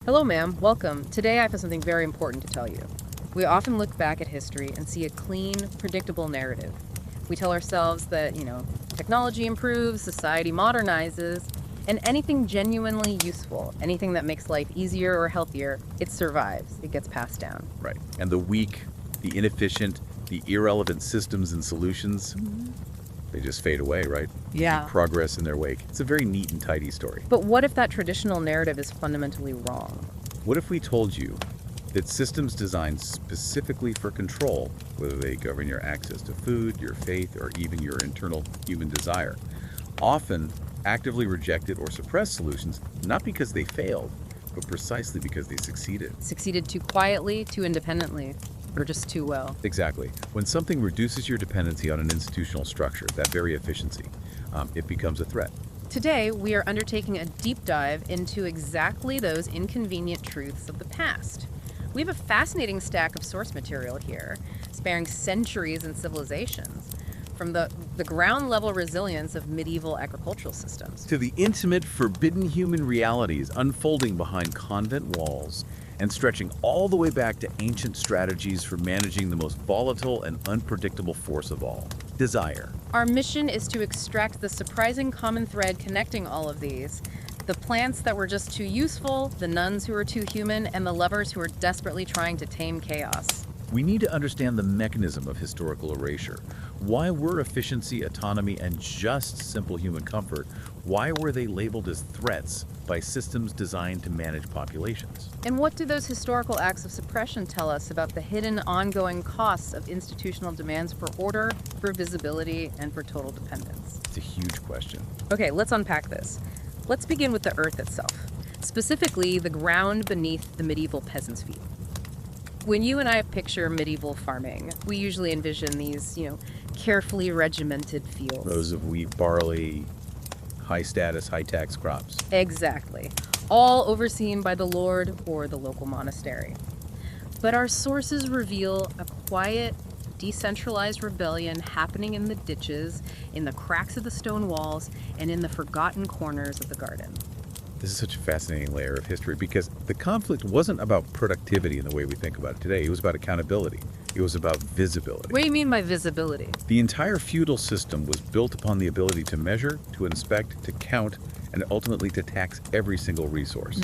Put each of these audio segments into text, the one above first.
Hello, ma'am. Welcome. Today I have something very important to tell you. We often look back at history and see a clean, predictable narrative. We tell ourselves that, technology improves, society modernizes, and anything genuinely useful, anything that makes life easier or healthier, it survives. It gets passed down. Right. And the weak, the inefficient, the irrelevant systems and solutions, they just fade away, right? Yeah. Progress in their wake. It's a very neat and tidy story. But what if that traditional narrative is fundamentally wrong? What if we told you that systems designed specifically for control, whether they govern your access to food, your faith, or even your internal human desire, often actively rejected or suppressed solutions, not because they failed, but precisely because they succeeded? Succeeded too quietly, too independently, or just too well? Exactly. When something reduces your dependency on an institutional structure, that very efficiency, it becomes a threat. Today, we are undertaking a deep dive into exactly those inconvenient truths of the past. We have a fascinating stack of source material here, spanning centuries and civilizations, from the ground level resilience of medieval agricultural systems. To the intimate, forbidden human realities unfolding behind convent walls and stretching all the way back to ancient strategies for managing the most volatile and unpredictable force of all, desire. Our mission is to extract the surprising common thread connecting all of these. The plants that were just too useful, the nuns who were too human, and the lovers who were desperately trying to tame chaos. We need to understand the mechanism of historical erasure. Why were efficiency, autonomy, and just simple human comfort, why were they labeled as threats by systems designed to manage populations? And what do those historical acts of suppression tell us about the hidden ongoing costs of institutional demands for order, for visibility, and for total dependence? It's a huge question. Okay, let's unpack this. Let's begin with the earth itself, specifically the ground beneath the medieval peasant's feet. When you and I picture medieval farming, we usually envision these, carefully regimented fields. Rows of wheat, barley, high status, high tax crops. Exactly. All overseen by the lord or the local monastery. But our sources reveal a quiet, decentralized rebellion happening in the ditches, in the cracks of the stone walls, and in the forgotten corners of the garden. This is such a fascinating layer of history because the conflict wasn't about productivity in the way we think about it today. It was about accountability. It was about visibility. What do you mean by visibility? The entire feudal system was built upon the ability to measure, to inspect, to count, and ultimately to tax every single resource,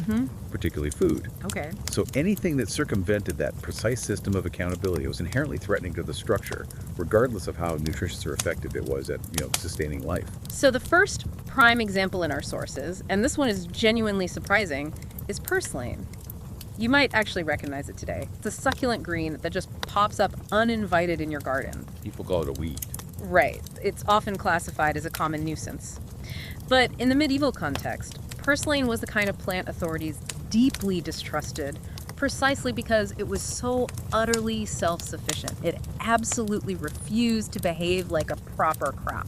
particularly food. Okay. So anything that circumvented that precise system of accountability was inherently threatening to the structure, regardless of how nutritious or effective it was at, sustaining life. So the first prime example in our sources, and this one is genuinely surprising, is purslane. You might actually recognize it today. It's a succulent green that just pops up uninvited in your garden. People call it a weed. Right. It's often classified as a common nuisance. But in the medieval context, purslane was the kind of plant authorities deeply distrusted precisely because it was so utterly self-sufficient. It absolutely refused to behave like a proper crop.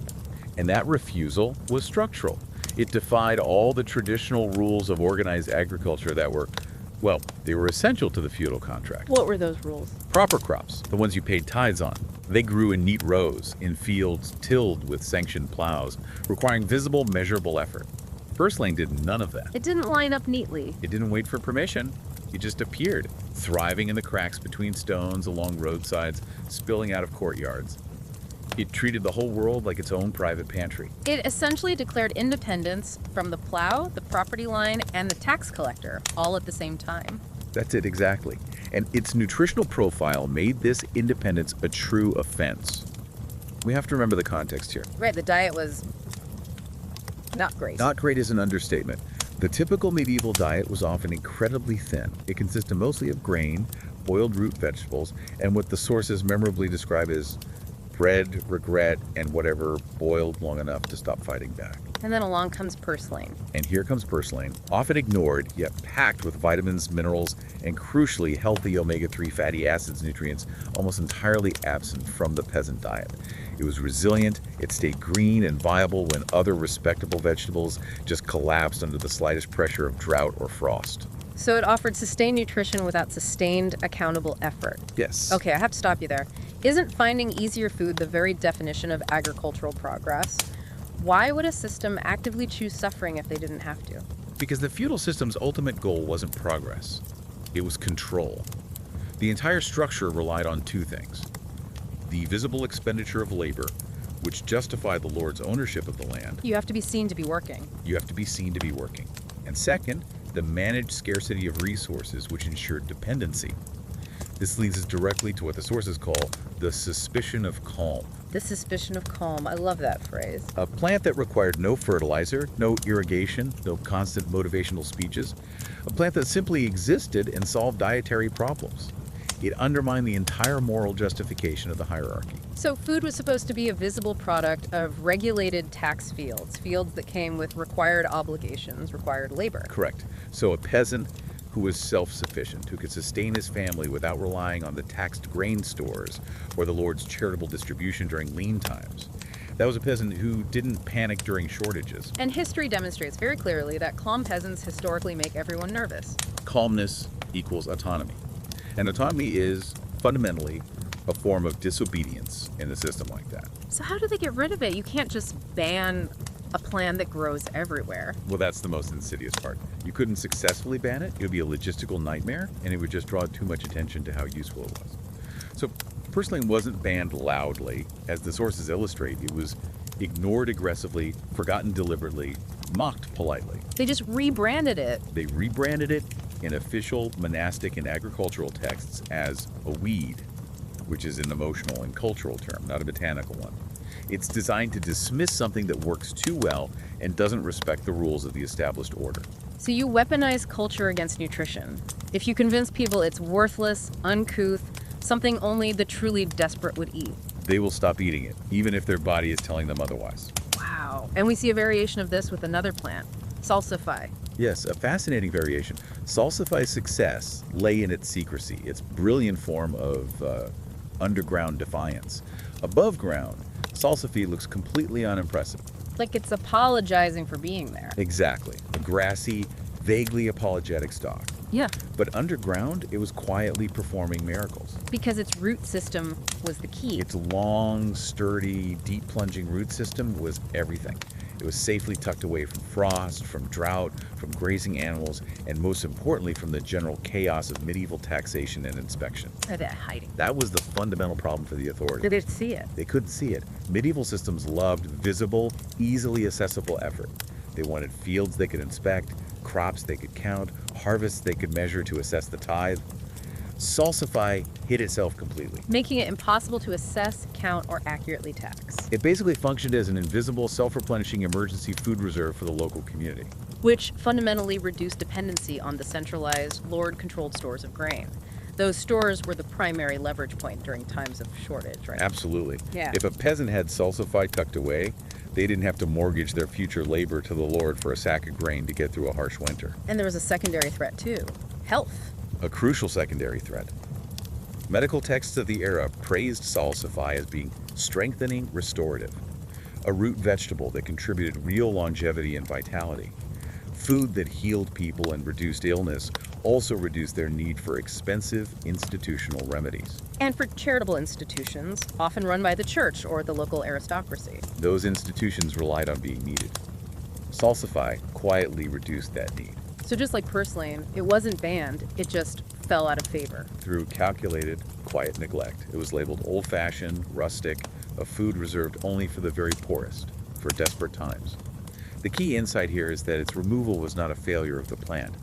And that refusal was structural. It defied all the traditional rules of organized agriculture that were, they were essential to the feudal contract. What were those rules? Proper crops, the ones you paid tithes on. They grew in neat rows, in fields tilled with sanctioned plows, requiring visible, measurable effort. Purslane did none of that. It didn't line up neatly. It didn't wait for permission. It just appeared, thriving in the cracks between stones along roadsides, spilling out of courtyards. It treated the whole world like its own private pantry. It essentially declared independence from the plow, the property line, and the tax collector, all at the same time. That's it exactly. And its nutritional profile made this independence a true offense. We have to remember the context here. Right, the diet was not great. Not great is an understatement. The typical medieval diet was often incredibly thin. It consisted mostly of grain, boiled root vegetables, and what the sources memorably describe as bread, regret, and whatever boiled long enough to stop fighting back. And then along comes purslane. And here comes purslane, often ignored, yet packed with vitamins, minerals, and crucially healthy omega-3 fatty acids nutrients almost entirely absent from the peasant diet. It was resilient, it stayed green and viable when other respectable vegetables just collapsed under the slightest pressure of drought or frost. So it offered sustained nutrition without sustained, accountable effort. Yes. Okay, I have to stop you there. Isn't finding easier food the very definition of agricultural progress? Why would a system actively choose suffering if they didn't have to? Because the feudal system's ultimate goal wasn't progress, it was control. The entire structure relied on two things: the visible expenditure of labor, which justified the lord's ownership of the land. You have to be seen to be working. You have to be seen to be working. And second, the managed scarcity of resources, which ensured dependency. This leads us directly to what the sources call the suspicion of calm. The suspicion of calm. I love that phrase. A plant that required no fertilizer, no irrigation, no constant motivational speeches. A plant that simply existed and solved dietary problems. It undermined the entire moral justification of the hierarchy. So food was supposed to be a visible product of regulated tax fields, fields that came with required obligations, required labor. Correct. So a peasant who was self-sufficient, who could sustain his family without relying on the taxed grain stores or the Lord's charitable distribution during lean times. That was a peasant who didn't panic during shortages. And history demonstrates very clearly that calm peasants historically make everyone nervous. Calmness equals autonomy. And autonomy is fundamentally a form of disobedience in a system like that. So how do they get rid of it? You can't just ban a plant that grows everywhere. Well, that's the most insidious part. You couldn't successfully ban it. It would be a logistical nightmare, and it would just draw too much attention to how useful it was. So purslane wasn't banned loudly. As the sources illustrate, it was ignored aggressively, forgotten deliberately, mocked politely. They just rebranded it. They rebranded it in official monastic and agricultural texts as a weed, which is an emotional and cultural term, not a botanical one. It's designed to dismiss something that works too well and doesn't respect the rules of the established order. So you weaponize culture against nutrition. If you convince people it's worthless, uncouth, something only the truly desperate would eat. They will stop eating it, even if their body is telling them otherwise. Wow. And we see a variation of this with another plant, salsify. Yes, a fascinating variation. Salsify's success lay in its secrecy, its brilliant form of underground defiance. Above ground, salsify looks completely unimpressive. Like it's apologizing for being there. Exactly. A grassy, vaguely apologetic stalk. Yeah. But underground, it was quietly performing miracles. Because its root system was the key. Its long, sturdy, deep plunging root system was everything. It was safely tucked away from frost, from drought, from grazing animals, and most importantly, from the general chaos of medieval taxation and inspection. Or that hiding. That was the fundamental problem for the authorities. They didn't see it. They couldn't see it. Medieval systems loved visible, easily accessible effort. They wanted fields they could inspect, crops they could count, harvests they could measure to assess the tithe. Salsify hid itself completely. Making it impossible to assess, count, or accurately tax. It basically functioned as an invisible, self-replenishing emergency food reserve for the local community. Which fundamentally reduced dependency on the centralized, Lord-controlled stores of grain. Those stores were the primary leverage point during times of shortage, right? Absolutely. Yeah. If a peasant had salsify tucked away, they didn't have to mortgage their future labor to the Lord for a sack of grain to get through a harsh winter. And there was a secondary threat too, health. A crucial secondary threat. Medical texts of the era praised salsify as being strengthening, restorative, a root vegetable that contributed real longevity and vitality. Food that healed people and reduced illness also reduced their need for expensive institutional remedies. And for charitable institutions, often run by the church or the local aristocracy. Those institutions relied on being needed. Salsify quietly reduced that need. So just like purslane, it wasn't banned, it just fell out of favor. Through calculated, quiet neglect. It was labeled old-fashioned, rustic, a food reserved only for the very poorest, for desperate times. The key insight here is that its removal was not a failure of the plant.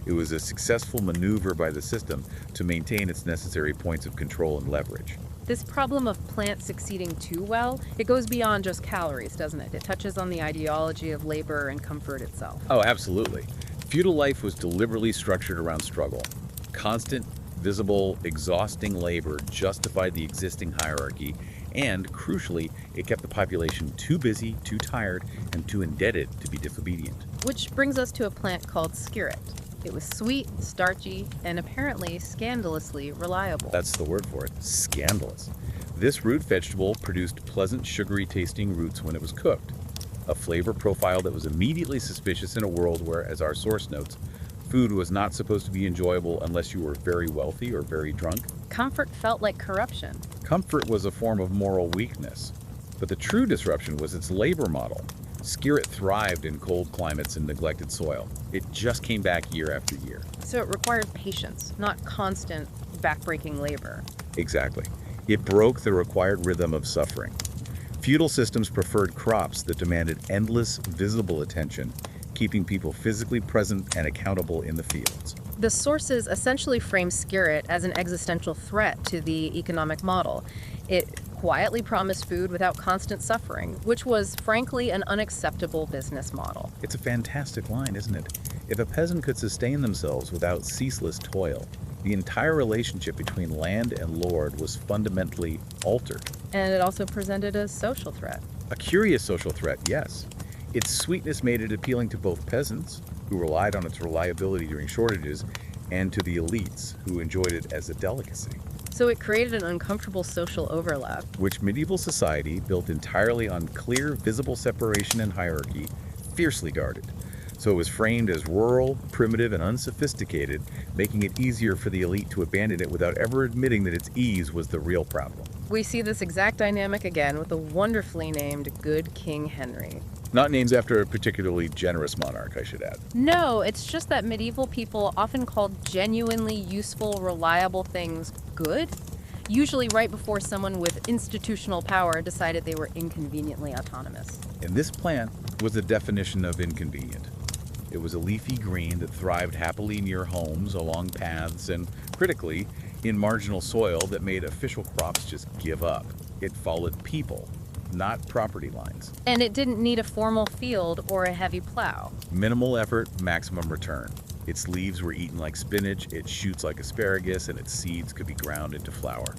It was a successful maneuver by the system to maintain its necessary points of control and leverage. This problem of plants succeeding too well, it goes beyond just calories, doesn't it? It touches on the ideology of labor and comfort itself. Oh, absolutely. Feudal life was deliberately structured around struggle. Constant, visible, exhausting labor justified the existing hierarchy, and, crucially, it kept the population too busy, too tired, and too indebted to be disobedient. Which brings us to a plant called skirret. It was sweet, starchy, and apparently scandalously reliable. That's the word for it, scandalous. This root vegetable produced pleasant, sugary-tasting roots when it was cooked. A flavor profile that was immediately suspicious in a world where, as our source notes, food was not supposed to be enjoyable unless you were very wealthy or very drunk. Comfort felt like corruption. Comfort was a form of moral weakness, but the true disruption was its labor model. Skirret thrived in cold climates and neglected soil. It just came back year after year. So it required patience, not constant, backbreaking labor. Exactly. It broke the required rhythm of suffering. Feudal systems preferred crops that demanded endless, visible attention, keeping people physically present and accountable in the fields. The sources essentially frame Skirret as an existential threat to the economic model. It quietly promised food without constant suffering, which was frankly an unacceptable business model. It's a fantastic line, isn't it? If a peasant could sustain themselves without ceaseless toil, the entire relationship between land and lord was fundamentally altered. And it also presented a social threat. A curious social threat, yes. Its sweetness made it appealing to both peasants, who relied on its reliability during shortages, and to the elites, who enjoyed it as a delicacy. So it created an uncomfortable social overlap. Which medieval society, built entirely on clear, visible separation and hierarchy, fiercely guarded. So it was framed as rural, primitive, and unsophisticated, making it easier for the elite to abandon it without ever admitting that its ease was the real problem. We see this exact dynamic again with the wonderfully named Good King Henry. Not named after a particularly generous monarch, I should add. No, it's just that medieval people often called genuinely useful, reliable things good, usually right before someone with institutional power decided they were inconveniently autonomous. And this plant was the definition of inconvenient. It was a leafy green that thrived happily near homes, along paths, and, critically, in marginal soil that made official crops just give up. It followed people, not property lines. And it didn't need a formal field or a heavy plow. Minimal effort, maximum return. Its leaves were eaten like spinach, its shoots like asparagus, and its seeds could be ground into flour.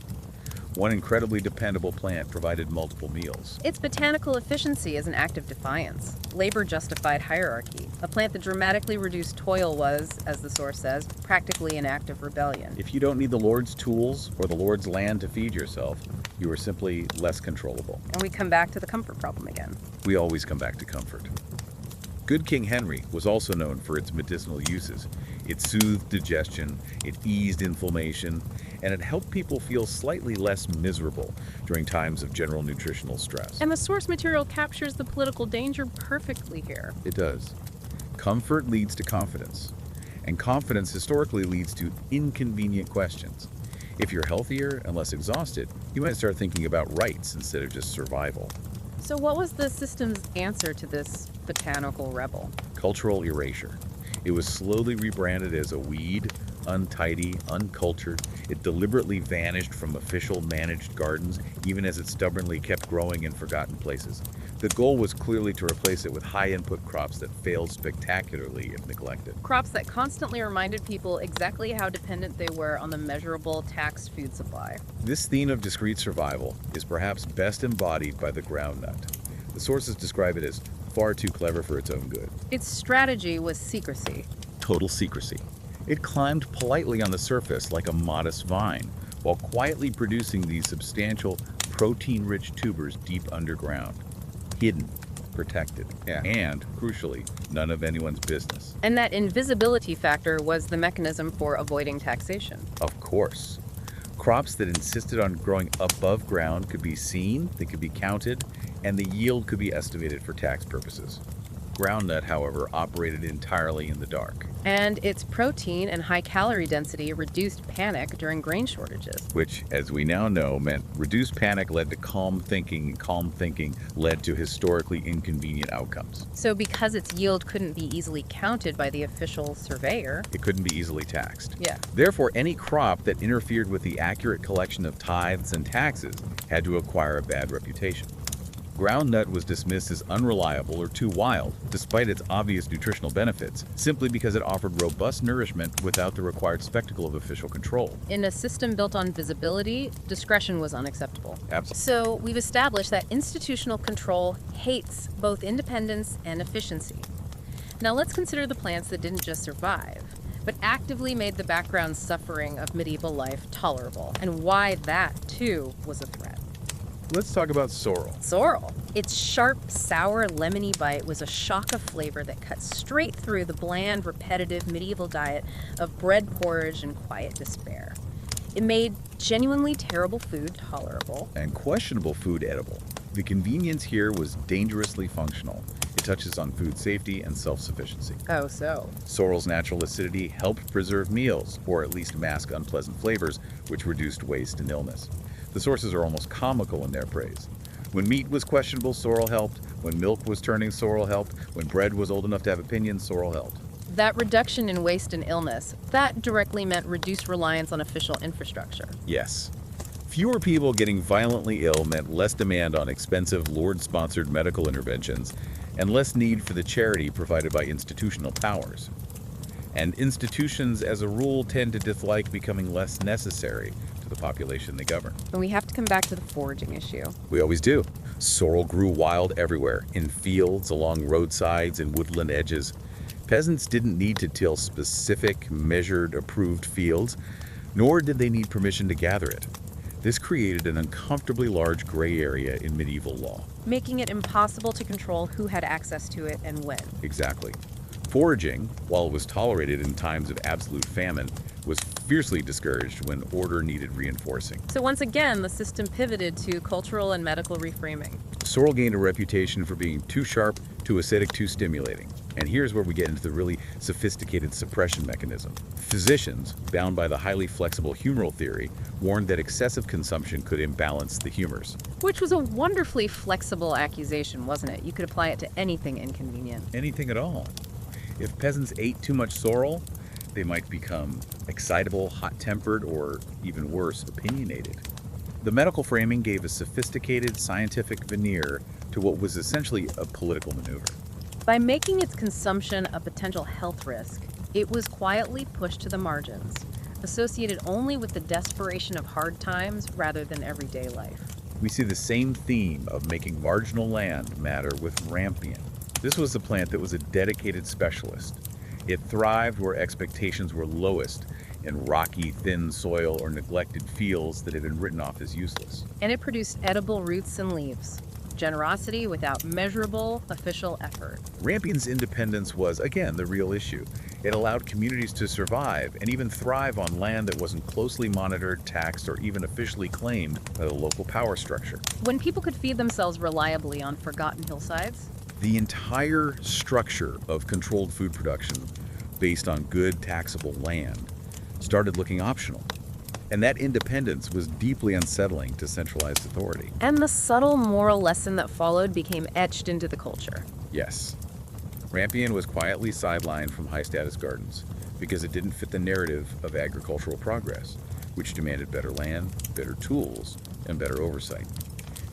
One incredibly dependable plant provided multiple meals. Its botanical efficiency is an act of defiance. Labor justified hierarchy. A plant that dramatically reduced toil was, as the source says, practically an act of rebellion. If you don't need the Lord's tools or the Lord's land to feed yourself, you are simply less controllable. And we come back to the comfort problem again. We always come back to comfort. Good King Henry was also known for its medicinal uses. It soothed digestion, it eased inflammation, and it helped people feel slightly less miserable during times of general nutritional stress. And the source material captures the political danger perfectly here. It does. Comfort leads to confidence, and confidence historically leads to inconvenient questions. If you're healthier and less exhausted, you might start thinking about rights instead of just survival. So what was the system's answer to this botanical rebel? Cultural erasure. It was slowly rebranded as a weed, untidy, uncultured. It deliberately vanished from official managed gardens, even as it stubbornly kept growing in forgotten places. The goal was clearly to replace it with high-input crops that failed spectacularly if neglected. Crops that constantly reminded people exactly how dependent they were on the measurable taxed food supply. This theme of discrete survival is perhaps best embodied by the groundnut. The sources describe it as far too clever for its own good. Its strategy was secrecy. Total secrecy. It climbed politely on the surface like a modest vine, while quietly producing these substantial, protein-rich tubers deep underground. Hidden, protected, and, crucially, none of anyone's business. And that invisibility factor was the mechanism for avoiding taxation. Of course. Crops that insisted on growing above ground could be seen, they could be counted, and the yield could be estimated for tax purposes. Groundnut, however, operated entirely in the dark. And its protein and high calorie density reduced panic during grain shortages. Which, as we now know, meant reduced panic led to calm thinking, and calm thinking led to historically inconvenient outcomes. So because its yield couldn't be easily counted by the official surveyor, It couldn't be easily taxed. yeah. Therefore, any crop that interfered with the accurate collection of tithes and taxes had to acquire a bad reputation. Groundnut was dismissed as unreliable or too wild, despite its obvious nutritional benefits, simply because it offered robust nourishment without the required spectacle of official control. In a system built on visibility, discretion was unacceptable. Absolutely. So we've established that institutional control hates both independence and efficiency. Now let's consider the plants that didn't just survive, but actively made the background suffering of medieval life tolerable, and why that, too, was a threat. Let's talk about sorrel. Sorrel. Its sharp, sour, lemony bite was a shock of flavor that cut straight through the bland, repetitive medieval diet of bread porridge and quiet despair. It made genuinely terrible food tolerable. And questionable food edible. The convenience here was dangerously functional. It touches on food safety and self-sufficiency. Oh, so. Sorrel's natural acidity helped preserve meals, or at least mask unpleasant flavors, which reduced waste and illness. The sources are almost comical in their praise. When meat was questionable, sorrel helped. When milk was turning, sorrel helped. When bread was old enough to have opinions, sorrel helped. That reduction in waste and illness, that directly meant reduced reliance on official infrastructure. Yes. Fewer people getting violently ill meant less demand on expensive Lord-sponsored medical interventions and less need for the charity provided by institutional powers. And institutions, as a rule, tend to dislike becoming less necessary to the population they govern. And we have to come back to the foraging issue. We always do. Sorrel grew wild everywhere, in fields, along roadsides, and woodland edges. Peasants didn't need to till specific, measured, approved fields, nor did they need permission to gather it. This created an uncomfortably large gray area in medieval law. Making it impossible to control who had access to it and when. Exactly. Foraging, while it was tolerated in times of absolute famine, was fiercely discouraged when order needed reinforcing. So once again, the system pivoted to cultural and medical reframing. Sorrel gained a reputation for being too sharp, too acidic, too stimulating. And here's where we get into the really sophisticated suppression mechanism. Physicians, bound by the highly flexible humoral theory, warned that excessive consumption could imbalance the humors. Which was a wonderfully flexible accusation, wasn't it? You could apply it to anything inconvenient. Anything at all. If peasants ate too much sorrel, they might become excitable, hot-tempered, or even worse, opinionated. The medical framing gave a sophisticated scientific veneer to what was essentially a political maneuver. By making its consumption a potential health risk, it was quietly pushed to the margins, associated only with the desperation of hard times rather than everyday life. We see the same theme of making marginal land matter with rampion. This was a plant that was a dedicated specialist. It thrived where expectations were lowest, in rocky, thin soil or neglected fields that had been written off as useless. And it produced edible roots and leaves. Generosity without measurable official effort. Rampion's independence was, again, the real issue. It allowed communities to survive and even thrive on land that wasn't closely monitored, taxed, or even officially claimed by the local power structure. When people could feed themselves reliably on forgotten hillsides, The entire structure of controlled food production based on good taxable land started looking optional. And that independence was deeply unsettling to centralized authority. and the subtle moral lesson that followed became etched into the culture. Yes, Rampion was quietly sidelined from high-status gardens because it didn't fit the narrative of agricultural progress, which demanded better land, better tools, and better oversight.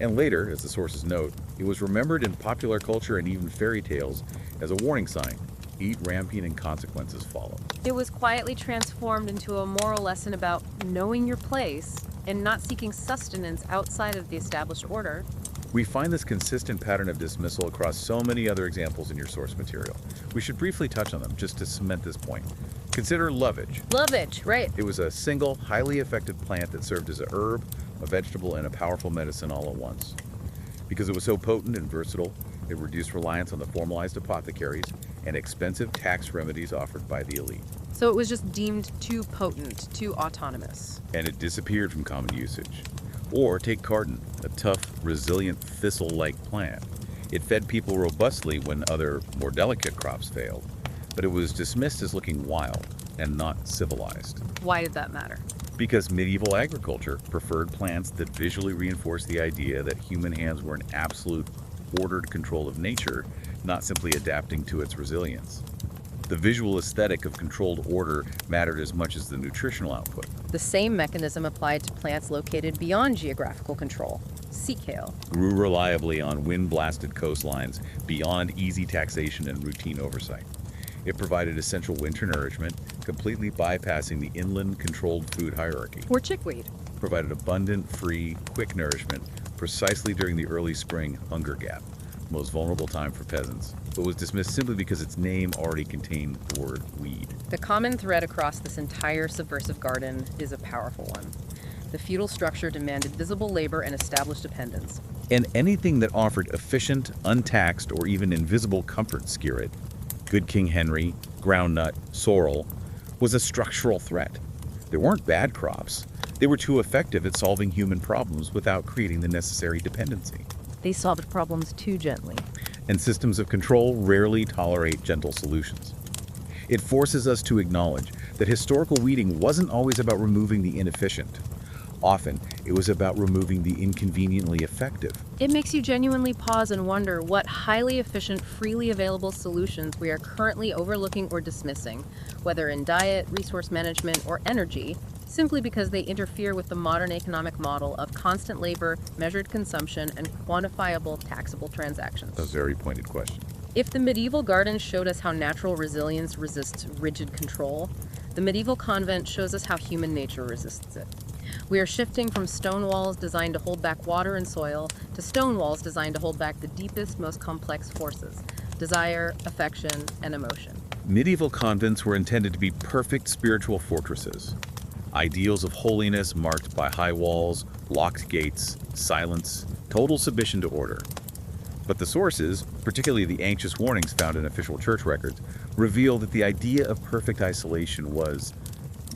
And later, as the sources note, it was remembered in popular culture and even fairy tales as a warning sign. Eat rampion and consequences follow. It was quietly transformed into a moral lesson about knowing your place and not seeking sustenance outside of the established order. We find this consistent pattern of dismissal across so many other examples in your source material. We should briefly touch on them just to cement this point. Consider lovage. Lovage, right. It was a single, highly effective plant that served as a herb, a vegetable, and a powerful medicine all at once. Because it was so potent and versatile, it reduced reliance on the formalized apothecaries and expensive tax remedies offered by the elite. So it was just deemed too potent, too autonomous. And it disappeared from common usage. Or take cardon, a tough, resilient thistle-like plant. It fed people robustly when other, more delicate crops failed, but it was dismissed as looking wild and not civilized. Why did that matter? Because medieval agriculture preferred plants that visually reinforced the idea that human hands were in absolute, ordered control of nature, not simply adapting to its resilience. The visual aesthetic of controlled order mattered as much as the nutritional output. The same mechanism applied to plants located beyond geographical control. Sea kale. Grew reliably on wind-blasted coastlines beyond easy taxation and routine oversight. It provided essential winter nourishment, completely bypassing the inland controlled food hierarchy. Or chickweed. Provided abundant, free, quick nourishment precisely during the early spring hunger gap, most vulnerable time for peasants, but was dismissed simply because its name already contained the word weed. The common thread across this entire subversive garden is a powerful one. The feudal structure demanded visible labor and established dependence. And anything that offered efficient, untaxed, or even invisible comfort skirret, good King Henry, groundnut, sorrel, was a structural threat. There weren't bad crops. They were too effective at solving human problems without creating the necessary dependency. They solved problems too gently. and systems of control rarely tolerate gentle solutions. It forces us to acknowledge that historical weeding wasn't always about removing the inefficient. Often, it was about removing the inconveniently effective. It makes you genuinely pause and wonder what highly efficient, freely available solutions we are currently overlooking or dismissing, whether in diet, resource management, or energy, simply because they interfere with the modern economic model of constant labor, measured consumption, and quantifiable taxable transactions. A very pointed question. If the medieval gardens showed us how natural resilience resists rigid control, the medieval convent shows us how human nature resists it. We are shifting from stone walls designed to hold back water and soil to stone walls designed to hold back the deepest, most complex forces: desire, affection, and emotion. Medieval convents were intended to be perfect spiritual fortresses. Ideals of holiness marked by high walls, locked gates, silence, total submission to order. But the sources, particularly the anxious warnings found in official church records, reveal that the idea of perfect isolation was,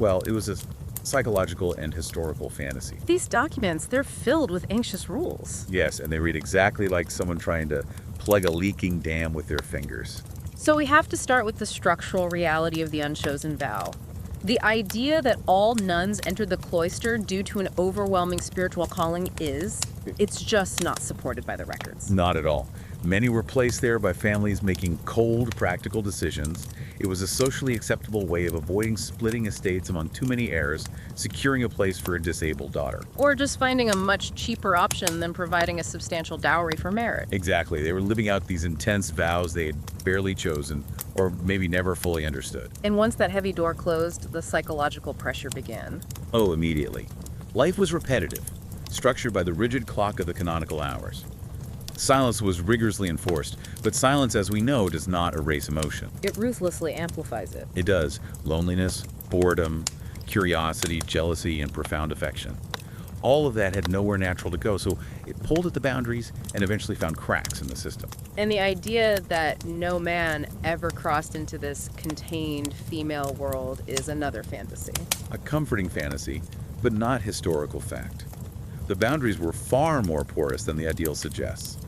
well, it was a psychological and historical fantasy. These documents, they're filled with anxious rules. Yes, and they read exactly like someone trying to plug a leaking dam with their fingers. So we have to start with the structural reality of the unchosen vow. The idea that all nuns entered the cloister due to an overwhelming spiritual calling it's just not supported by the records. Not at all. Many were placed there by families making cold, practical decisions. It was a socially acceptable way of avoiding splitting estates among too many heirs, securing a place for a disabled daughter. Or just finding a much cheaper option than providing a substantial dowry for merit. Exactly. They were living out these intense vows they had barely chosen, or maybe never fully understood. And once that heavy door closed, the psychological pressure began. Oh, immediately. Life was repetitive, structured by the rigid clock of the canonical hours. Silence was rigorously enforced, but silence, as we know, does not erase emotion. It ruthlessly amplifies it. It does. Loneliness, boredom, curiosity, jealousy, and profound affection. All of that had nowhere natural to go, so it pulled at the boundaries and eventually found cracks in the system. And the idea that no man ever crossed into this contained female world is another fantasy. A comforting fantasy, but not historical fact. The boundaries were far more porous than the ideal suggests.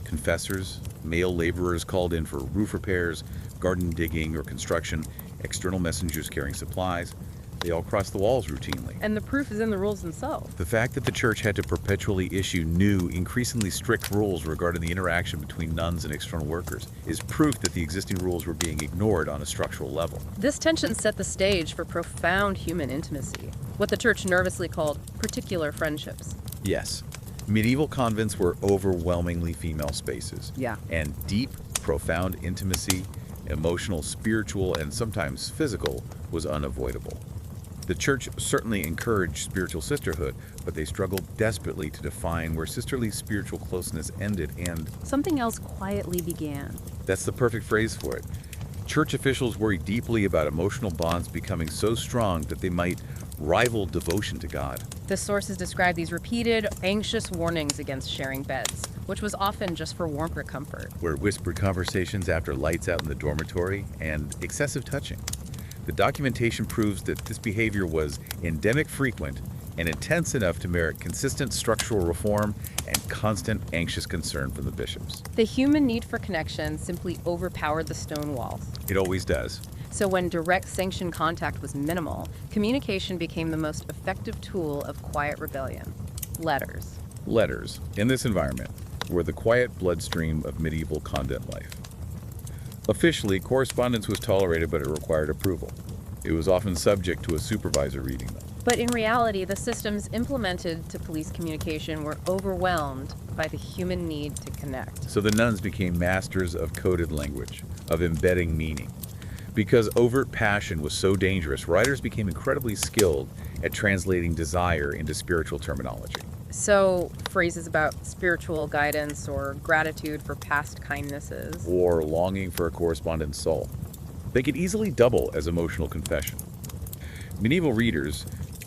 Confessors, male laborers called in for roof repairs, garden digging or construction, external messengers carrying supplies, they all crossed the walls routinely. And the proof is in the rules themselves. The fact that the church had to perpetually issue new, increasingly strict rules regarding the interaction between nuns and external workers is proof that the existing rules were being ignored on a structural level. This tension set the stage for profound human intimacy, what the church nervously called particular friendships. Yes, medieval convents were overwhelmingly female spaces. Yeah. And deep, profound intimacy, emotional, spiritual, and sometimes physical, was unavoidable. The church certainly encouraged spiritual sisterhood, but they struggled desperately to define where sisterly spiritual closeness ended and Something else quietly began. that's the perfect phrase for it. Church officials worried deeply about emotional bonds becoming so strong that they might rival devotion to God. The sources describe these repeated, anxious warnings against sharing beds, which was often just for warmth or comfort. Where whispered conversations after lights out in the dormitory and excessive touching. The documentation proves that this behavior was endemic frequent and intense enough to merit consistent structural reform and constant anxious concern from the bishops. The human need for connection simply overpowered the stone walls. It always does. So when direct sanctioned contact was minimal, communication became the most effective tool of quiet rebellion. Letters. Letters, in this environment, were the quiet bloodstream of medieval convent life. Officially, correspondence was tolerated, but it required approval. It was often subject to a supervisor reading them. But in reality, the systems implemented to police communication were overwhelmed by the human need to connect. So the nuns became masters of coded language, of embedding meaning. Because overt passion was so dangerous, writers became incredibly skilled at translating desire into spiritual terminology. So phrases about spiritual guidance or gratitude for past kindnesses. Or longing for a correspondent's soul. They could easily double as emotional confession. Medieval readers,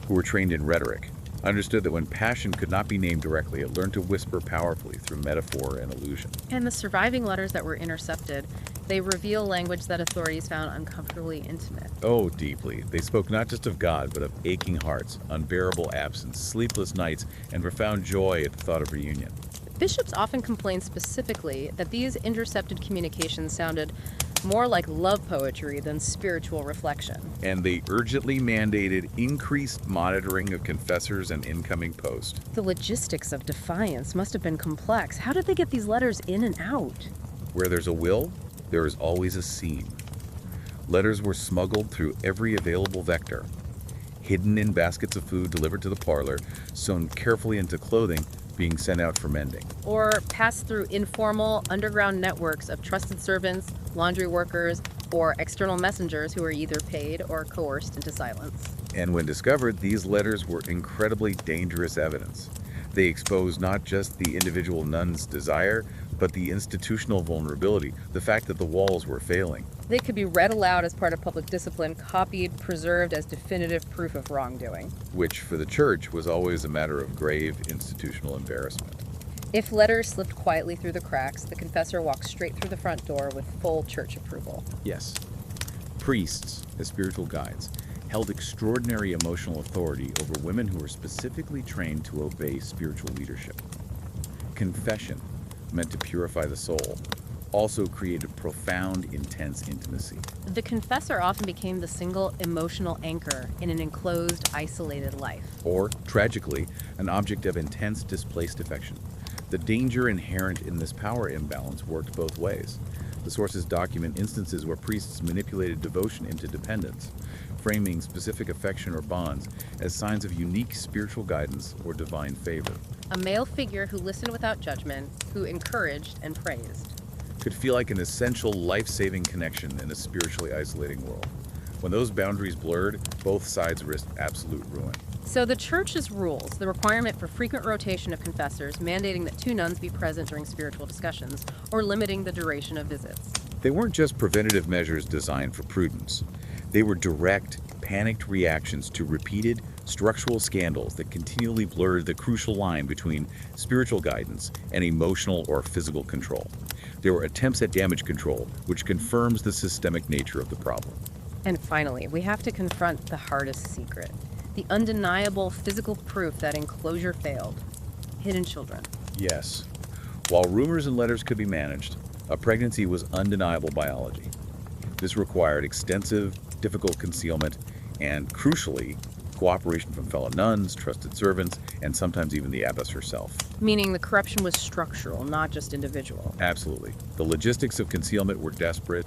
who were trained in rhetoric, understood that when passion could not be named directly, it learned to whisper powerfully through metaphor and allusion. And the surviving letters that were intercepted, they reveal language that authorities found uncomfortably intimate. Oh, deeply. They spoke not just of God, but of aching hearts, unbearable absence, sleepless nights, and profound joy at the thought of reunion. Bishops often complained specifically that these intercepted communications sounded more like love poetry than spiritual reflection. And they urgently mandated increased monitoring of confessors and incoming post. The logistics of defiance must have been complex. How did they get these letters in and out? Where there's a will, there is always a seam. Letters were smuggled through every available vector, hidden in baskets of food delivered to the parlor, sewn carefully into clothing, being sent out for mending. Or passed through informal, underground networks of trusted servants, laundry workers, or external messengers who were either paid or coerced into silence. And when discovered, these letters were incredibly dangerous evidence. They exposed not just the individual nun's desire, but the institutional vulnerability, the fact that the walls were failing. They could be read aloud as part of public discipline, copied, preserved as definitive proof of wrongdoing. Which, for the church, was always a matter of grave institutional embarrassment. If letters slipped quietly through the cracks, the confessor walked straight through the front door with full church approval. Yes. Priests, as spiritual guides, held extraordinary emotional authority over women who were specifically trained to obey spiritual leadership. Confession, meant to purify the soul, also created profound, intense intimacy. The confessor often became the single emotional anchor in an enclosed, isolated life. Or, tragically, an object of intense, displaced affection. The danger inherent in this power imbalance worked both ways. The sources document instances where priests manipulated devotion into dependence, framing specific affection or bonds as signs of unique spiritual guidance or divine favor. A male figure who listened without judgment, who encouraged and praised. Could feel like an essential, life-saving connection in a spiritually isolating world. When those boundaries blurred, both sides risked absolute ruin. So the church's rules, the requirement for frequent rotation of confessors, mandating that 2 nuns be present during spiritual discussions, or limiting the duration of visits. They weren't just preventative measures designed for prudence. They were direct, panicked reactions to repeated, structural scandals that continually blurred the crucial line between spiritual guidance and emotional or physical control. They were attempts at damage control, which confirms the systemic nature of the problem. And finally, we have to confront the hardest secret, the undeniable physical proof that enclosure failed: hidden children. Yes. While rumors and letters could be managed, a pregnancy was undeniable biology. This required extensive, difficult concealment and, crucially, cooperation from fellow nuns, trusted servants, and sometimes even the abbess herself. Meaning the corruption was structural, not just individual. Absolutely. The logistics of concealment were desperate.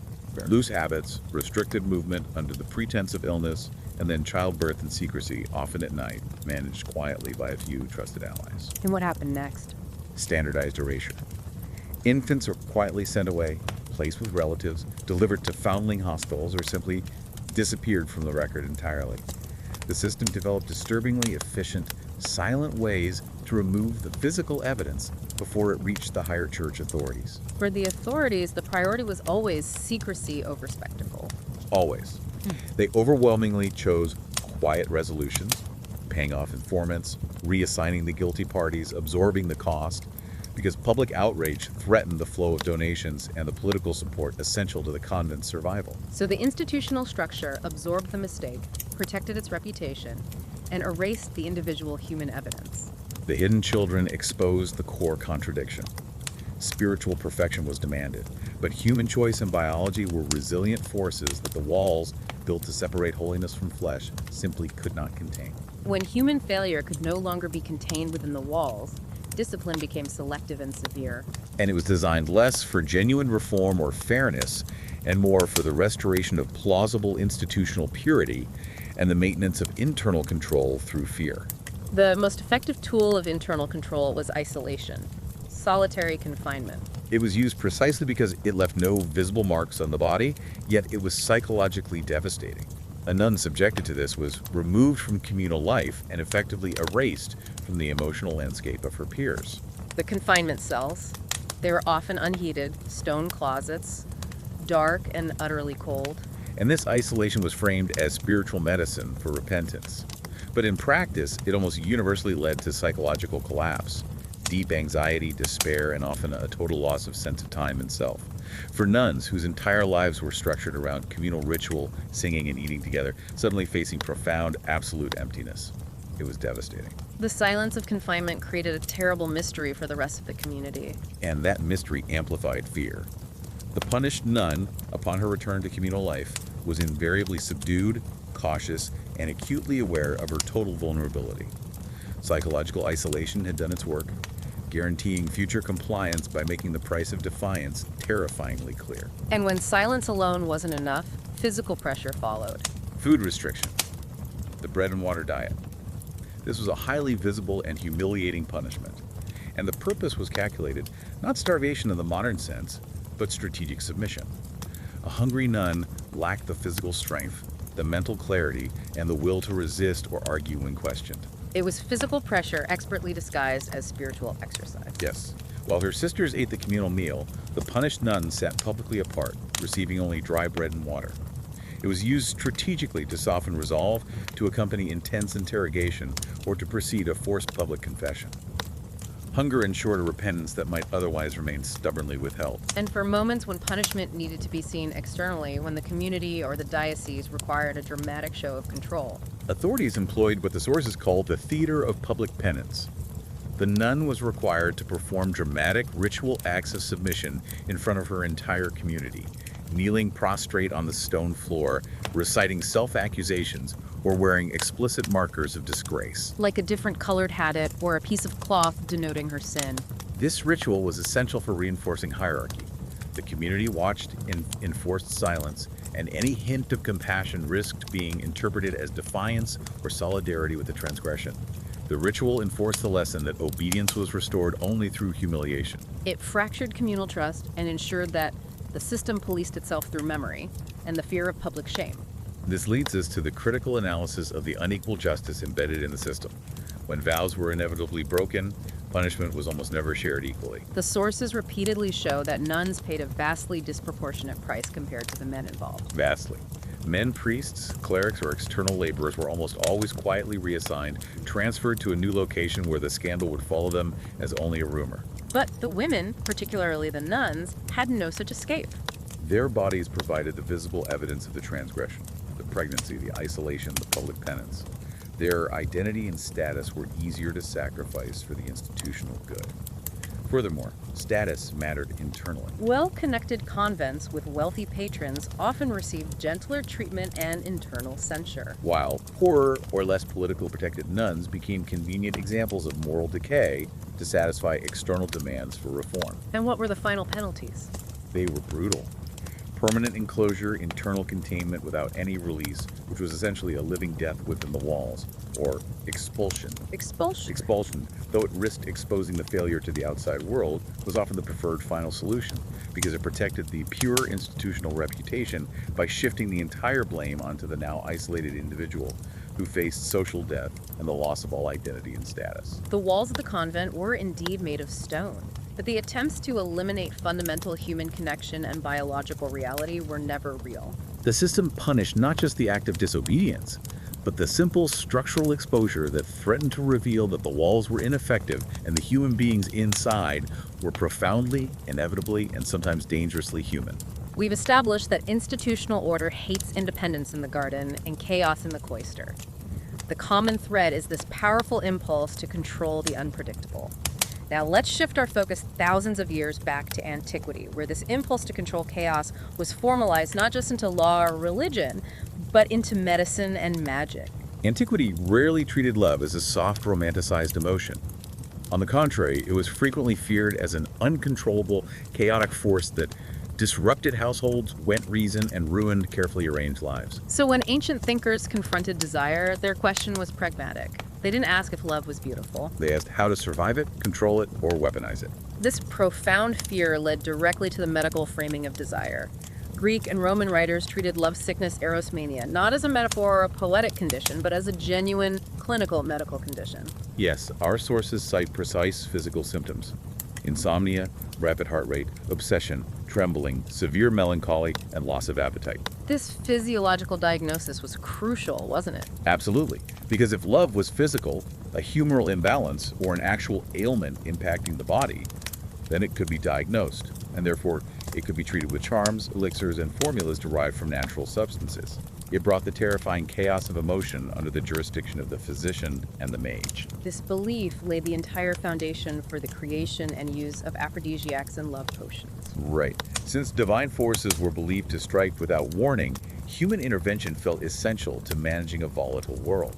Loose habits, restricted movement under the pretense of illness, and then childbirth and secrecy, often at night, managed quietly by a few trusted allies. And what happened next? Standardized erasure. Infants are quietly sent away, placed with relatives, delivered to foundling hospitals, or simply disappeared from the record entirely. The system developed disturbingly efficient, silent ways to remove the physical evidence before it reached the higher church authorities. For the authorities, the priority was always secrecy over spectacle. Always. They overwhelmingly chose quiet resolutions, paying off informants, reassigning the guilty parties, absorbing the cost, because public outrage threatened the flow of donations and the political support essential to the convent's survival. So the institutional structure absorbed the mistake, protected its reputation, and erased the individual human evidence. The hidden children exposed the core contradiction. Spiritual perfection was demanded, but human choice and biology were resilient forces that the walls, built to separate holiness from flesh, simply could not contain. When human failure could no longer be contained within the walls, discipline became selective and severe. And it was designed less for genuine reform or fairness and more for the restoration of plausible institutional purity and the maintenance of internal control through fear. The most effective tool of internal control was isolation, solitary confinement. It was used precisely because it left no visible marks on the body, yet it was psychologically devastating. A nun subjected to this was removed from communal life and effectively erased from the emotional landscape of her peers. The confinement cells, they were often unheated, stone closets, dark and utterly cold. And this isolation was framed as spiritual medicine for repentance. But in practice, it almost universally led to psychological collapse, deep anxiety, despair, and often a total loss of sense of time and self. For nuns whose entire lives were structured around communal ritual, singing and eating together, suddenly facing profound, absolute emptiness. It was devastating. The silence of confinement created a terrible mystery for the rest of the community. And that mystery amplified fear. The punished nun, upon her return to communal life, was invariably subdued, cautious, and acutely aware of her total vulnerability. Psychological isolation had done its work, guaranteeing future compliance by making the price of defiance terrifyingly clear. And when silence alone wasn't enough, physical pressure followed. Food restriction. The bread and water diet. This was a highly visible and humiliating punishment. And the purpose was calculated, not starvation in the modern sense, but strategic submission. A hungry nun lacked the physical strength, the mental clarity, and the will to resist or argue when questioned. It was physical pressure expertly disguised as spiritual exercise. Yes. While her sisters ate the communal meal, the punished nun sat publicly apart, receiving only dry bread and water. It was used strategically to soften resolve, to accompany intense interrogation, or to precede a forced public confession. Hunger ensured a repentance that might otherwise remain stubbornly withheld. And for moments when punishment needed to be seen externally, when the community or the diocese required a dramatic show of control. Authorities employed what the sources called the theater of public penance. The nun was required to perform dramatic ritual acts of submission in front of her entire community, kneeling prostrate on the stone floor, reciting self-accusations, or wearing explicit markers of disgrace. Like a different colored habit or a piece of cloth denoting her sin. This ritual was essential for reinforcing hierarchy. The community watched in enforced silence, and any hint of compassion risked being interpreted as defiance or solidarity with the transgression. The ritual enforced the lesson that obedience was restored only through humiliation. It fractured communal trust and ensured that the system policed itself through memory and the fear of public shame. This leads us to the critical analysis of the unequal justice embedded in the system. When vows were inevitably broken, punishment was almost never shared equally. The sources repeatedly show that nuns paid a vastly disproportionate price compared to the men involved. Vastly. Men, priests, clerics, or external laborers were almost always quietly reassigned, transferred to a new location where the scandal would follow them as only a rumor. But the women, particularly the nuns, had no such escape. Their bodies provided the visible evidence of the transgression, the pregnancy, the isolation, the public penance. Their identity and status were easier to sacrifice for the institutional good. Furthermore, status mattered internally. Well-connected convents with wealthy patrons often received gentler treatment and internal censure. While poorer or less politically protected nuns became convenient examples of moral decay to satisfy external demands for reform. And what were the final penalties? They were brutal. Permanent enclosure, internal containment without any release, which was essentially a living death within the walls, or expulsion. Expulsion, though it risked exposing the failure to the outside world, was often the preferred final solution, because it protected the pure institutional reputation by shifting the entire blame onto the now isolated individual who faced social death and the loss of all identity and status. The walls of the convent were indeed made of stone, but the attempts to eliminate fundamental human connection and biological reality were never real. The system punished not just the act of disobedience, but the simple structural exposure that threatened to reveal that the walls were ineffective and the human beings inside were profoundly, inevitably, and sometimes dangerously human. We've established that institutional order hates independence in the garden and chaos in the cloister. The common thread is this powerful impulse to control the unpredictable. Now let's shift our focus thousands of years back to antiquity, where this impulse to control chaos was formalized not just into law or religion, but into medicine and magic. Antiquity rarely treated love as a soft, romanticized emotion. On the contrary, it was frequently feared as an uncontrollable, chaotic force that disrupted households, went reason, and ruined carefully arranged lives. So when ancient thinkers confronted desire, their question was pragmatic. They didn't ask if love was beautiful. They asked how to survive it, control it, or weaponize it. This profound fear led directly to the medical framing of desire. Greek and Roman writers treated lovesickness, erosmania, not as a metaphor or a poetic condition, but as a genuine clinical medical condition. Yes, our sources cite precise physical symptoms: insomnia, rapid heart rate, obsession, trembling, severe melancholy, and loss of appetite. This physiological diagnosis was crucial, wasn't it? Absolutely. Because if love was physical, a humoral imbalance, or an actual ailment impacting the body, then it could be diagnosed, and therefore it could be treated with charms, elixirs, and formulas derived from natural substances. It brought the terrifying chaos of emotion under the jurisdiction of the physician and the mage. This belief laid the entire foundation for the creation and use of aphrodisiacs and love potions. Right. Since divine forces were believed to strike without warning, human intervention felt essential to managing a volatile world.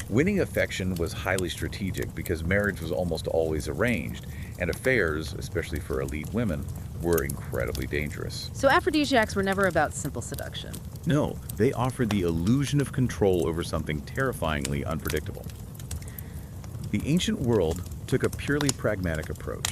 Winning affection was highly strategic because marriage was almost always arranged, and affairs, especially for elite women, were incredibly dangerous. So aphrodisiacs were never about simple seduction. No, they offered the illusion of control over something terrifyingly unpredictable. The ancient world took a purely pragmatic approach.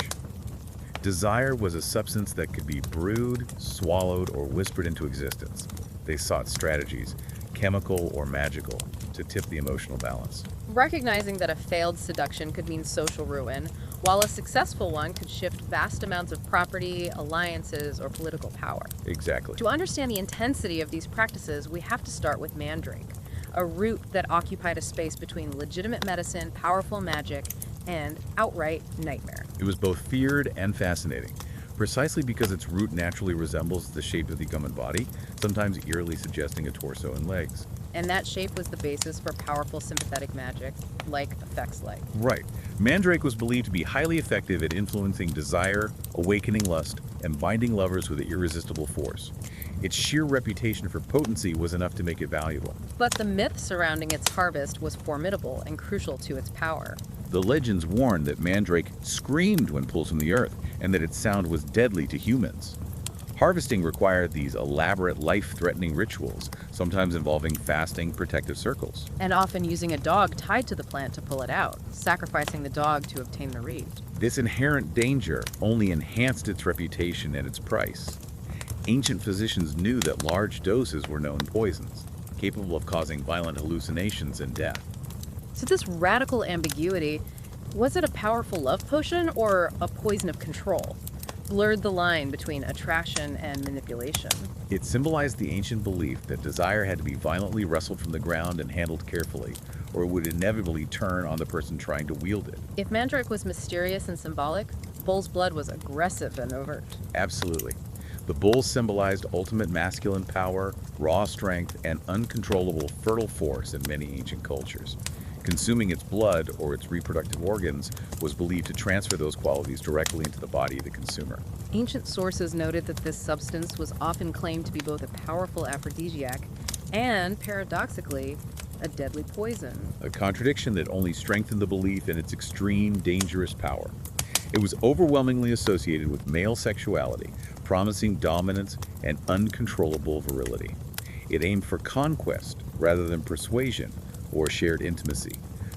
Desire was a substance that could be brewed, swallowed, or whispered into existence. They sought strategies, chemical or magical, to tip the emotional balance. Recognizing that a failed seduction could mean social ruin, while a successful one could shift vast amounts of property, alliances, or political power. Exactly. To understand the intensity of these practices, we have to start with mandrake, a root that occupied a space between legitimate medicine, powerful magic, and outright nightmare. It was both feared and fascinating, precisely because its root naturally resembles the shape of the human body, sometimes eerily suggesting a torso and legs. And that shape was the basis for powerful sympathetic magic, like effects like. Right. Mandrake was believed to be highly effective at influencing desire, awakening lust, and binding lovers with irresistible force. Its sheer reputation for potency was enough to make it valuable. But the myth surrounding its harvest was formidable and crucial to its power. The legends warned that Mandrake screamed when pulled from the earth, and that its sound was deadly to humans. Harvesting required these elaborate, life-threatening rituals, sometimes involving fasting protective circles. And often using a dog tied to the plant to pull it out, sacrificing the dog to obtain the reed. This inherent danger only enhanced its reputation and its price. Ancient physicians knew that large doses were known poisons, capable of causing violent hallucinations and death. So this radical ambiguity, was it a powerful love potion or a poison of control? Blurred the line between attraction and manipulation. It symbolized the ancient belief that desire had to be violently wrestled from the ground and handled carefully, or it would inevitably turn on the person trying to wield it. If mandrake was mysterious and symbolic, bull's blood was aggressive and overt. Absolutely. The bull symbolized ultimate masculine power, raw strength, and uncontrollable fertile force in many ancient cultures. Consuming its blood or its reproductive organs was believed to transfer those qualities directly into the body of the consumer. Ancient sources noted that this substance was often claimed to be both a powerful aphrodisiac and, paradoxically, a deadly poison. A contradiction that only strengthened the belief in its extreme, dangerous power. It was overwhelmingly associated with male sexuality, promising dominance and uncontrollable virility. It aimed for conquest rather than persuasion or shared intimacy.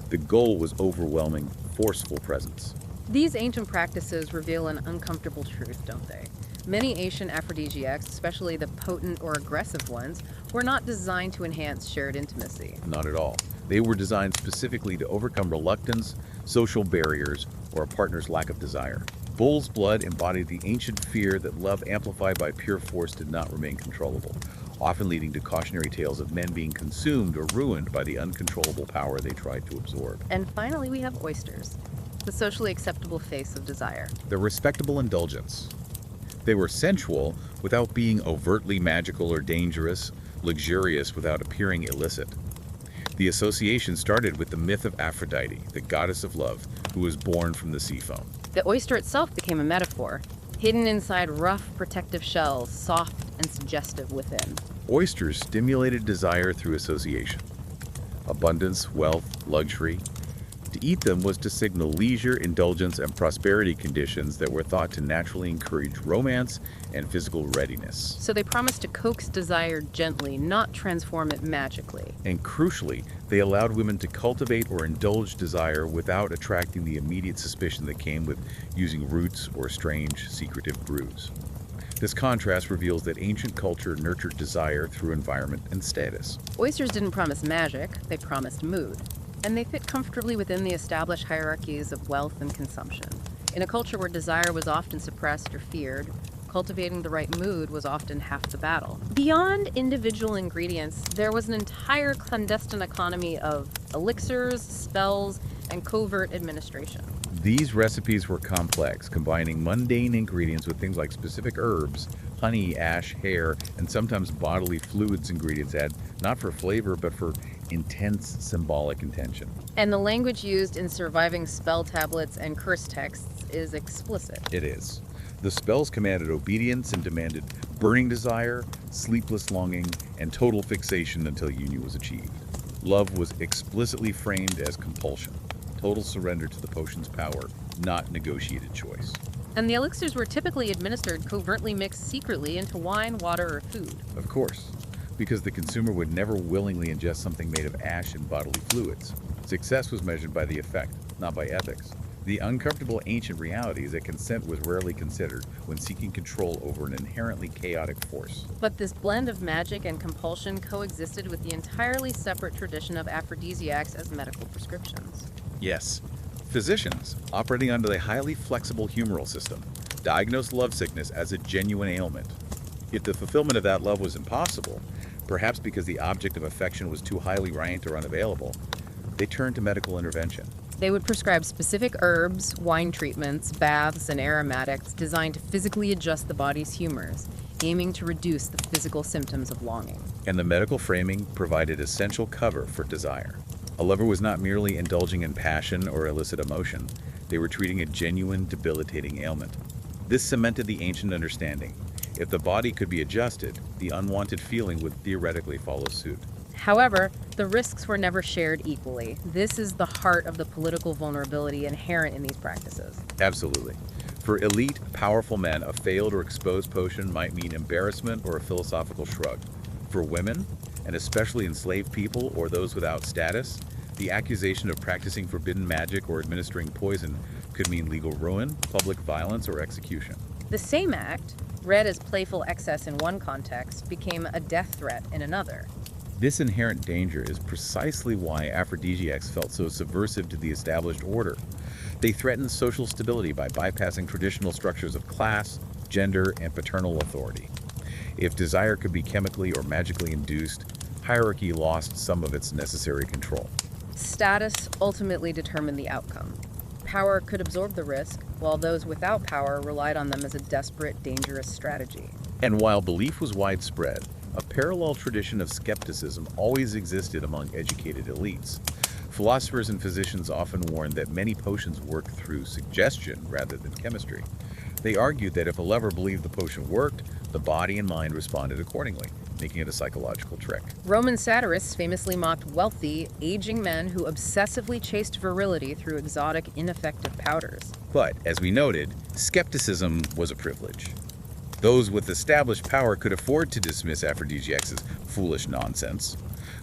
The goal was overwhelming, forceful presence. These ancient practices reveal an uncomfortable truth, don't they? Many ancient aphrodisiacs, especially the potent or aggressive ones, were not designed to enhance shared intimacy. Not at all. They were designed specifically to overcome reluctance, social barriers, or a partner's lack of desire. Bull's blood embodied the ancient fear that love amplified by pure force did not remain controllable, often leading to cautionary tales of men being consumed or ruined by the uncontrollable power they tried to absorb. And finally, we have oysters, the socially acceptable face of desire. The respectable indulgence. They were sensual without being overtly magical or dangerous, luxurious without appearing illicit. The association started with the myth of Aphrodite, the goddess of love, who was born from the sea foam. The oyster itself became a metaphor, hidden inside rough, protective shells, soft and suggestive within. Oysters stimulated desire through association. Abundance, wealth, luxury. To eat them was to signal leisure, indulgence, and prosperity conditions that were thought to naturally encourage romance and physical readiness. So they promised to coax desire gently, not transform it magically. And crucially, they allowed women to cultivate or indulge desire without attracting the immediate suspicion that came with using roots or strange, secretive brews. This contrast reveals that ancient culture nurtured desire through environment and status. Oysters didn't promise magic, they promised mood. And they fit comfortably within the established hierarchies of wealth and consumption. In a culture where desire was often suppressed or feared, cultivating the right mood was often half the battle. Beyond individual ingredients, there was an entire clandestine economy of elixirs, spells, and covert administration. These recipes were complex, combining mundane ingredients with things like specific herbs, honey, ash, hair, and sometimes bodily fluids ingredients add not for flavor but for intense symbolic intention. And the language used in surviving spell tablets and curse texts is explicit. It is. The spells commanded obedience and demanded burning desire, sleepless longing, and total fixation until union was achieved. Love was explicitly framed as compulsion, total surrender to the potion's power, not negotiated choice. And the elixirs were typically administered covertly mixed secretly into wine, water, or food. Of course, because the consumer would never willingly ingest something made of ash and bodily fluids. Success was measured by the effect, not by ethics. The uncomfortable ancient reality is that consent was rarely considered when seeking control over an inherently chaotic force. But this blend of magic and compulsion coexisted with the entirely separate tradition of aphrodisiacs as medical prescriptions. Yes, physicians, operating under the highly flexible humoral system, diagnosed lovesickness as a genuine ailment. If the fulfillment of that love was impossible, perhaps because the object of affection was too highly ranked or unavailable, they turned to medical intervention. They would prescribe specific herbs, wine treatments, baths, and aromatics designed to physically adjust the body's humors, aiming to reduce the physical symptoms of longing. And the medical framing provided essential cover for desire. A lover was not merely indulging in passion or illicit emotion, they were treating a genuine, debilitating ailment. This cemented the ancient understanding. If the body could be adjusted, the unwanted feeling would theoretically follow suit. However, the risks were never shared equally. This is the heart of the political vulnerability inherent in these practices. Absolutely. For elite, powerful men, a failed or exposed potion might mean embarrassment or a philosophical shrug. For women, and especially enslaved people or those without status, the accusation of practicing forbidden magic or administering poison could mean legal ruin, public violence, or execution. The same act, read as playful excess in one context, became a death threat in another. This inherent danger is precisely why aphrodisiacs felt so subversive to the established order. They threatened social stability by bypassing traditional structures of class, gender, and paternal authority. If desire could be chemically or magically induced, hierarchy lost some of its necessary control. Status ultimately determined the outcome. Power could absorb the risk, while those without power relied on them as a desperate, dangerous strategy. And while belief was widespread, a parallel tradition of skepticism always existed among educated elites. Philosophers and physicians often warned that many potions work through suggestion rather than chemistry. They argued that if a lover believed the potion worked, the body and mind responded accordingly, making it a psychological trick. Roman satirists famously mocked wealthy, aging men who obsessively chased virility through exotic, ineffective powders. But, as we noted, skepticism was a privilege. Those with established power could afford to dismiss aphrodisiacs as foolish nonsense.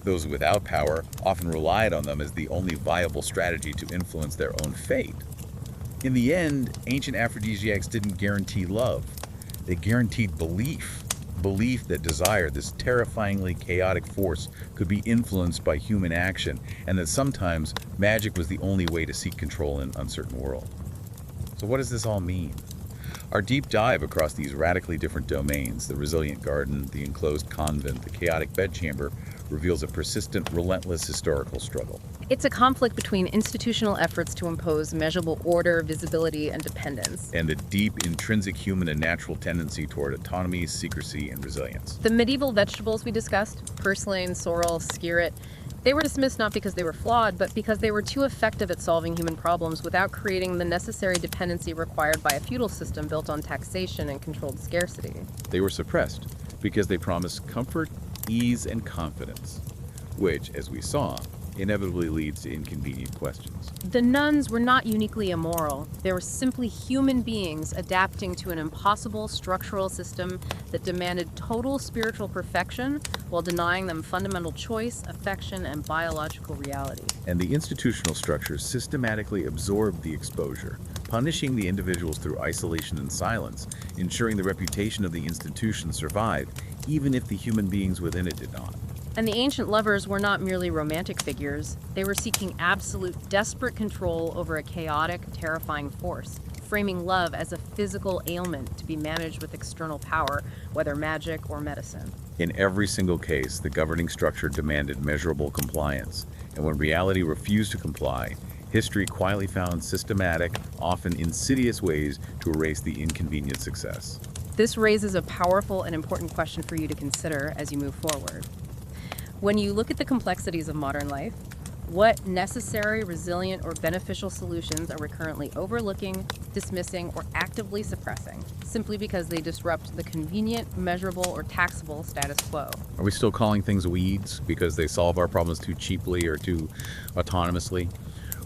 Those without power often relied on them as the only viable strategy to influence their own fate. In the end, ancient aphrodisiacs didn't guarantee love. They guaranteed belief. Belief that desire, this terrifyingly chaotic force, could be influenced by human action, and that sometimes magic was the only way to seek control in an uncertain world. So what does this all mean? Our deep dive across these radically different domains, the resilient garden, the enclosed convent, the chaotic bedchamber, reveals a persistent, relentless historical struggle. It's a conflict between institutional efforts to impose measurable order, visibility, and dependence, And the deep, intrinsic human and natural tendency toward autonomy, secrecy, and resilience. the medieval vegetables we discussed, purslane, sorrel, skirret, they were dismissed not because they were flawed, but because they were too effective at solving human problems without creating the necessary dependency required by a feudal system built on taxation and controlled scarcity. They were suppressed because they promised comfort, ease, and confidence, which, as we saw, inevitably leads to inconvenient questions. The nuns were not uniquely immoral. They were simply human beings adapting to an impossible structural system that demanded total spiritual perfection while denying them fundamental choice, affection, and biological reality. And the institutional structure systematically absorbed the exposure, punishing the individuals through isolation and silence, ensuring the reputation of the institution survived, even if the human beings within it did not. And the ancient lovers were not merely romantic figures. They were seeking absolute, desperate control over a chaotic, terrifying force, framing love as a physical ailment to be managed with external power, whether magic or medicine. In every single case, the governing structure demanded measurable compliance, and when reality refused to comply, history quietly found systematic, often insidious ways to erase the inconvenient success. This raises a powerful and important question for you to consider as you move forward. When you look at the complexities of modern life, what necessary, resilient, or beneficial solutions are we currently overlooking, dismissing, or actively suppressing simply because they disrupt the convenient, measurable, or taxable status quo? Are we still calling things weeds because they solve our problems too cheaply or too autonomously?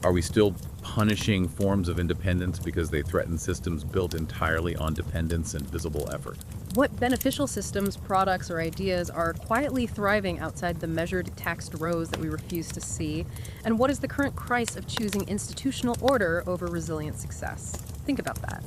Are we still punishing forms of independence because they threaten systems built entirely on dependence and visible effort? What beneficial systems, products, or ideas are quietly thriving outside the measured, taxed rows that we refuse to see? And what is the current price of choosing institutional order over resilient success? Think about that.